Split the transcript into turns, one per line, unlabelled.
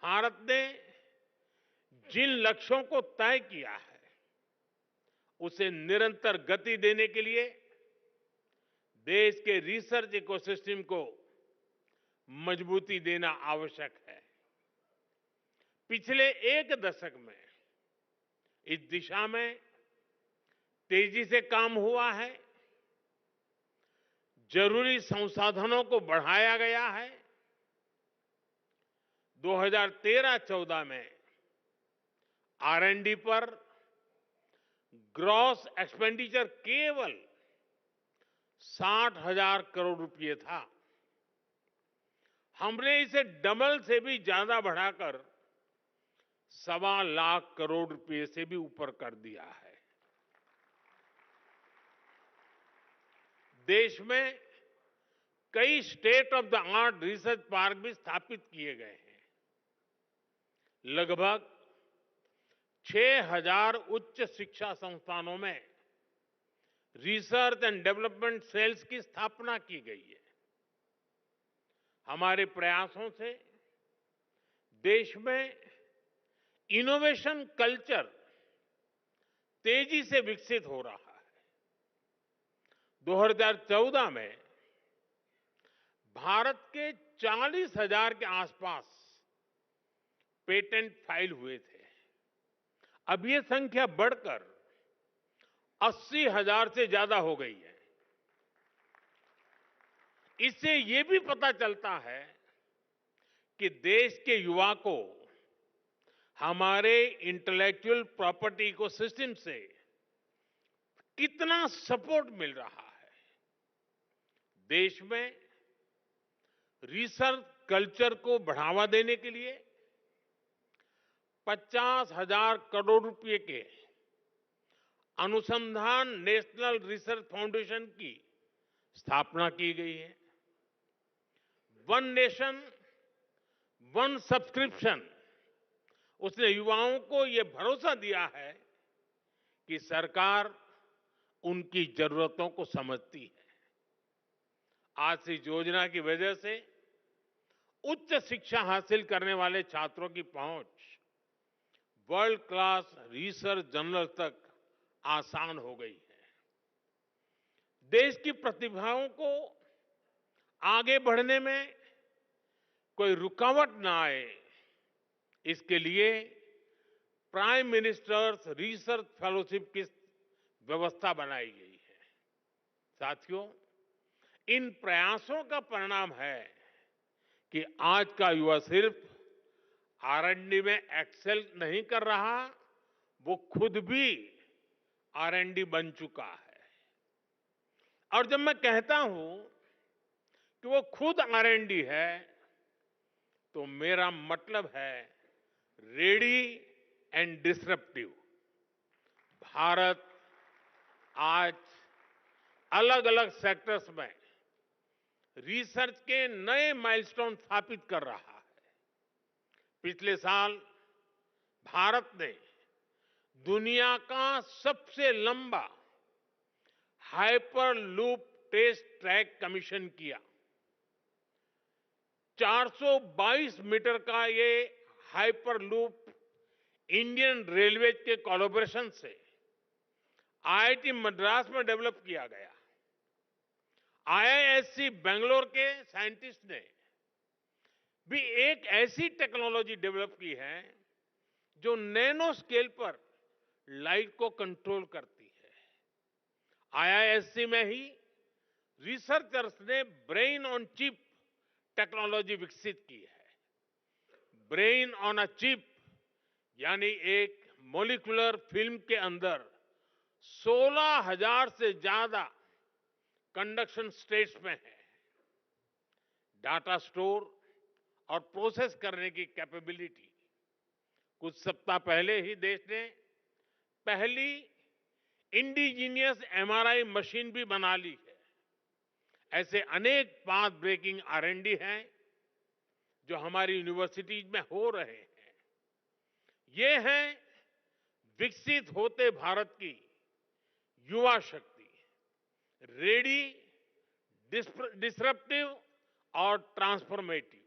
भारत ने जिन लक्ष्यों को तय किया है उसे निरंतर गति देने के लिए देश के रिसर्च इकोसिस्टम को मजबूती देना आवश्यक है। पिछले एक दशक में इस दिशा में तेजी से काम हुआ है। जरूरी संसाधनों को बढ़ाया गया है। 2013-14 में R&D पर ग्रॉस एक्सपेंडिचर केवल 60,000 करोड़ रुपए था। हमने इसे डबल से भी ज्यादा बढ़ाकर 1.25 लाख करोड़ रुपए से भी ऊपर कर दिया है। देश में कई state of the art research park भी स्थापित किए गए हैं। लगभग 6,000 उच्च शिक्षा संस्थानों में रिसर्च एंड डेवलपमेंट सेल्स की स्थापना की गई है। हमारे प्रयासों से देश में इनोवेशन कल्चर तेजी से विकसित हो रहा है। 2014 में भारत के 40,000 के आसपास पेटेंट फाइल हुए थे। अब ये संख्या बढ़कर 80,000 से ज्यादा हो गई है। इससे ये भी पता चलता है कि देश के युवा को हमारे इंटेलेक्चुअल प्रॉपर्टी इकोसिस्टम से कितना सपोर्ट मिल रहा है। देश में रिसर्च कल्चर को बढ़ावा देने के लिए 50,000 करोड़ रुपए के अनुसंधान नेशनल रिसर्च फाउंडेशन की स्थापना की गई है। वन नेशन वन सब्सक्रिप्शन उसने युवाओं को यह भरोसा दिया है कि सरकार उनकी जरूरतों को समझती है। आज से इस योजना की वजह से उच्च शिक्षा हासिल करने वाले छात्रों की पहुंच वर्ल्ड क्लास रिसर्च जर्नल तक आसान हो गई है। देश की प्रतिभाओं को आगे बढ़ने में कोई रुकावट ना आए, इसके लिए प्राइम मिनिस्टर्स रिसर्च फेलोशिप की व्यवस्था बनाई गई है। साथियों, इन प्रयासों का परिणाम है कि आज का युवा सिर्फ R&D में एक्सेल नहीं कर रहा, वो खुद भी R&D बन चुका है। और जब मैं कहता हूं कि वो खुद R&D है, तो मेरा मतलब है रेडी एंड डिसरप्टिव। भारत आज अलग अलग सेक्टर्स में रिसर्च के नए माइलस्टोन स्थापित कर रहा है। पिछले साल भारत ने दुनिया का सबसे लंबा हाइपरलूप टेस्ट ट्रैक कमीशन किया। 422 मीटर का ये हाइपरलूप इंडियन रेलवे के कोलैबोरेशन से IIT मद्रास में डेवलप किया गया। IISc बेंगलोर के साइंटिस्ट ने भी एक ऐसी टेक्नोलॉजी डेवलप की है जो नैनो स्केल पर लाइट को कंट्रोल करती है। IISc में ही रिसर्चर्स ने ब्रेन ऑन चिप टेक्नोलॉजी विकसित की है। ब्रेन ऑन अ चिप यानी एक मॉलिक्यूलर फिल्म के अंदर 16,000 से ज्यादा कंडक्शन स्टेट्स में है। डाटा स्टोर और प्रोसेस करने की कैपेबिलिटी। कुछ सप्ताह पहले ही देश ने पहली इंडिजीनियस MRI मशीन भी बना ली है। ऐसे अनेक पाथ ब्रेकिंग R&D हैं जो हमारी यूनिवर्सिटीज में हो रहे हैं। ये है विकसित होते भारत की युवा शक्ति, रेडी, डिसरप्टिव और ट्रांसफॉर्मेटिव।